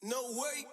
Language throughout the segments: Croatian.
No way.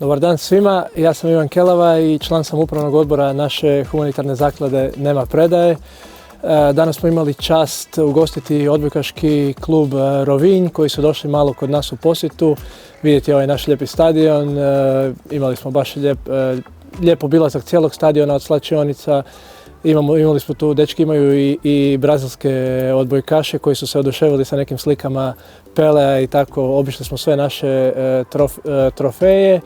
Dobar dan svima, ja sam Ivan Kelava i član sam upravnog odbora naše humanitarne zaklade Nema predaje. Danas smo imali čast ugostiti odbojkaški klub Rovinj koji su došli malo kod nas u posjetu, vidjeti ovaj naš lijepi stadion. Imali smo baš lijep obilazak cijelog stadiona od slačionica. Imali smo tu, dečki imaju i brazilske odbojkaše koji su se oduševili sa nekim slikama Pelea i tako. Obišli smo sve naše trofeje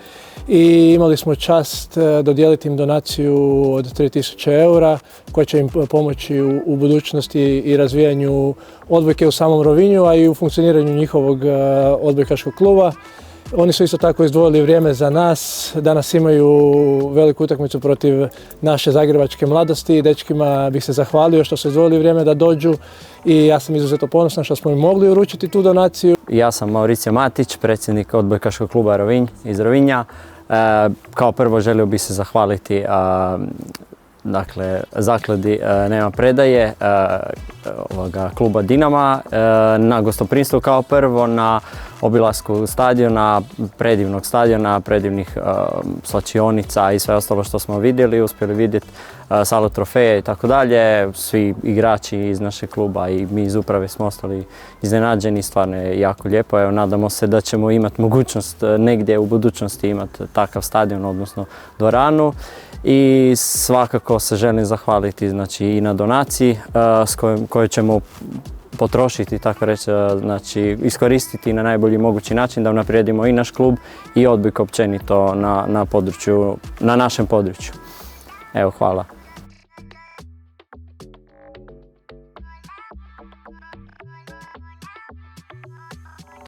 i imali smo čast dodijeliti im donaciju od 3000 eura koja će im pomoći u budućnosti i razvijanju odbojke u samom Rovinju, a i u funkcioniranju njihovog odbojkaškog kluba. Oni su isto tako izdvojili vrijeme za nas. Danas imaju veliku utakmicu protiv naše zagrebačke mladosti. Dečkima bih se zahvalio što su izdvojili vrijeme da dođu i ja sam izuzetno ponosan što smo im mogli uručiti tu donaciju. Ja sam Mauricio Matić, predsjednik odbojkaškog kluba Rovinj iz Rovinja. Kao prvo želio bih se zahvaliti zakladi Nema predaje kluba Dinama na gostoprimstvu kao prvo, na obilasku stadiona, predivnog stadiona, predivnih slačionica i sve ostalo što smo vidjeli, uspjeli vidjeti salu trofeja i tako dalje. Svi igrači iz našeg kluba i mi iz uprave smo ostali iznenađeni, stvarno je jako lijepo. Evo, nadamo se da ćemo imati mogućnost negdje u budućnosti imati takav stadion, odnosno dvoranu. I svakako se želim zahvaliti i na donaciji koju ćemo potrošiti, tako reći, iskoristiti na najbolji mogući način da unaprijedimo i naš klub i odbojku općenito na našem području. Evo, hvala.